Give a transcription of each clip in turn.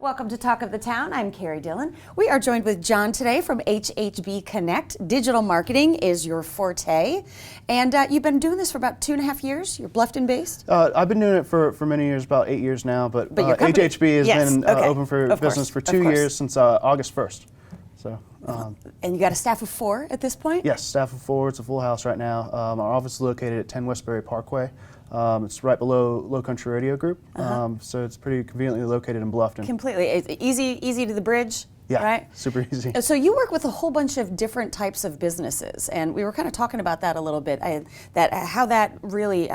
Welcome to Talk of the Town. I'm Carrie Dillon. We are joined with John today from H.H.B. Connect. Digital marketing is your forte. And you've been doing this for about 2.5 years. You're Bluffton based? I've been doing it for many years, about 8 years now. But H.H.B. has been open for business for 2 years since August 1st. So, and you got a staff of 4 at this point? Yes, staff of 4. It's a full house right now. Our office is located at 10 Westbury Parkway. It's right below Low Country Radio Group, so it's pretty conveniently located in Bluffton. Completely. It's easy to the bridge, right? Super easy. So you work with a whole bunch of different types of businesses, and we were kind of talking about that a little bit, how that really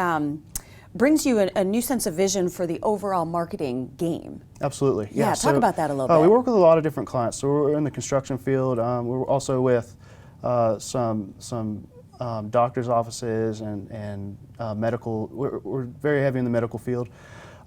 brings you a new sense of vision for the overall marketing game. Absolutely. Yeah, talk about that a little bit. We work with a lot of different clients. So we're in the construction field. We're also with some doctors' offices and medical. We're very heavy in the medical field.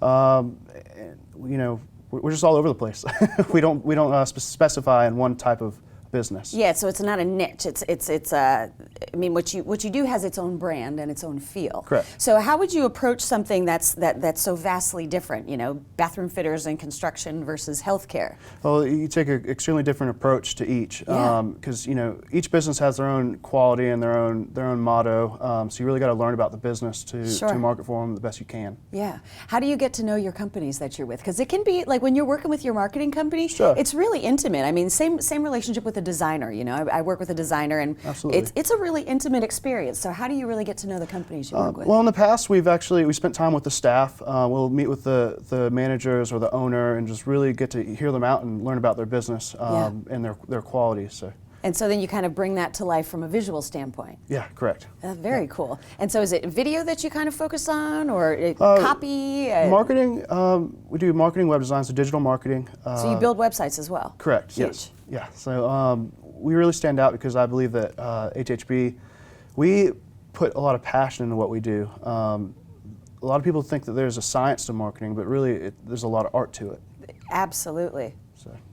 You know, we're just all over the place. we don't specify in one type of business. Yeah, so it's not a niche. I mean, what you do has its own brand and its own feel. Correct. So how would you approach something that's so vastly different? You know, bathroom fitters and construction versus healthcare. Well, you take an extremely different approach to each, because you know each business has their own quality and their own motto. So you really got to learn about the business to market for them the best you can. Yeah. How do you get to know your companies that you're with? Because it can be like when you're working with your marketing company, it's really intimate. I mean, same relationship with a designer. You know, I work with a designer, and it's a really intimate experience. So how do you really get to know the companies you work with? Well, in the past, we spent time with the staff. We'll meet with the managers or the owner and just really get to hear them out and learn about their business and their qualities. And so then you kind of bring that to life from a visual standpoint. Yeah, correct. Very cool. And so is it video that you kind of focus on, or copy? Marketing, we do marketing, web design, so digital marketing. So you build websites as well? Correct, Huge. Yes. Yeah, so we really stand out because I believe that HHB, we put a lot of passion into what we do. A lot of people think that there's a science to marketing, but really there's a lot of art to it. Absolutely.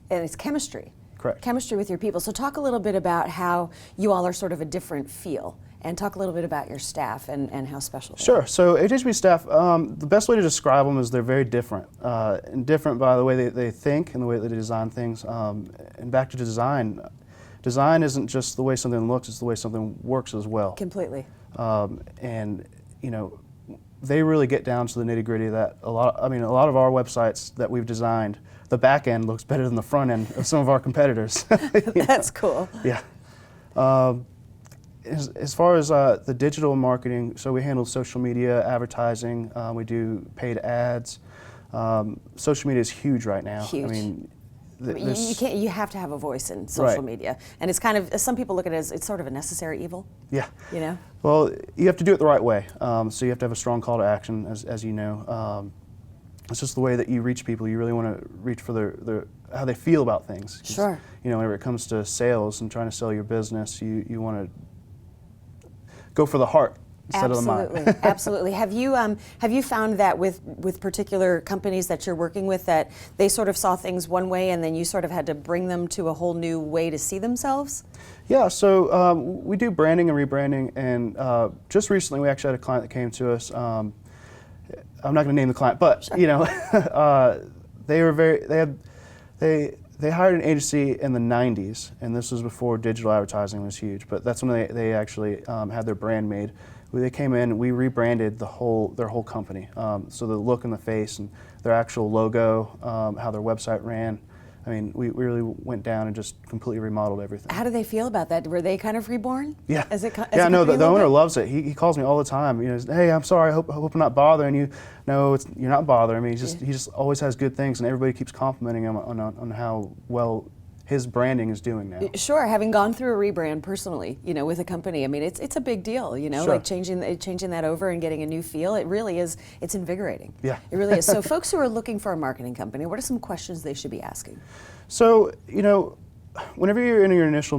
And it's chemistry. Correct. Chemistry with your people. So talk a little bit about how you all are sort of a different feel, and talk a little bit about your staff and how special they are. So HHB staff, the best way to describe them is they're very different. And different by the way they think and the way they design things. And back to design. Design isn't just the way something looks, it's the way something works as well. Completely. And you know, they really get down to the nitty-gritty that a lot of our websites that we've designed, the back end looks better than the front end of some of our competitors. That's cool. Yeah. As far as the digital marketing, so we handle social media, advertising, we do paid ads. Social media is huge right now. Huge. I mean, you have to have a voice in social media, and it's kind of, some people look at it as it's sort of a necessary evil. Yeah. You know. Well, you have to do it the right way. So you have to have a strong call to action, as you know. It's just the way that you reach people. You really want to reach for how they feel about things. Sure. You know, whenever it comes to sales and trying to sell your business, you want to go for the heart instead of the mind. Absolutely. Have you found that with particular companies that you're working with, that they sort of saw things one way and then you sort of had to bring them to a whole new way to see themselves? Yeah, so we do branding and rebranding, and just recently we actually had a client that came to us. I'm not going to name the client, but you know, they hired an agency in the 90s, and this was before digital advertising was huge. But that's when they actually had their brand made. They came in, we rebranded their whole company. So the look and the face and their actual logo, how their website ran. I mean, we really went down and just completely remodeled everything. How do they feel about that? Were they kind of reborn? Yeah. Yeah, no, the owner loves it. He calls me all the time. You know, hey, I'm sorry, I hope I'm not bothering you. No, you're not bothering me. He just always has good things, and everybody keeps complimenting him on how well his branding is doing now. Sure, having gone through a rebrand personally, you know, with a company, I mean, it's a big deal, you know, like changing that over and getting a new feel. It really is, it's invigorating. Yeah. It really is. So folks who are looking for a marketing company, what are some questions they should be asking? So, you know, whenever you're in your initial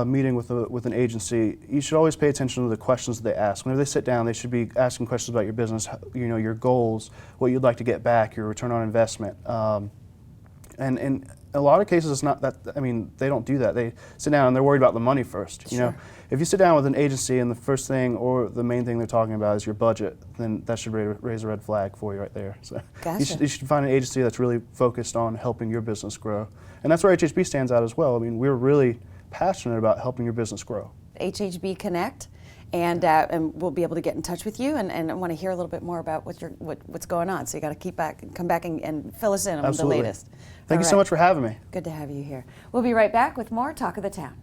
meeting with an agency, you should always pay attention to the questions that they ask. Whenever they sit down, they should be asking questions about your business, you know, your goals, what you'd like to get back, your return on investment. And a lot of cases, it's not that, I mean, they don't do that. They sit down and they're worried about the money first. You know, if you sit down with an agency and the first thing or the main thing they're talking about is your budget, then that should raise a red flag for you right there. So Gotcha. you should find an agency that's really focused on helping your business grow. And that's where H.H.B. stands out as well. I mean, we're really passionate about helping your business grow. H.H.B. Connect. And we'll be able to get in touch with you, and I want to hear a little bit more about what's going on. So you got to come back and fill us in on Absolutely. the latest. Thank you so much for having me. Good to have you here. We'll be right back with more Talk of the Town.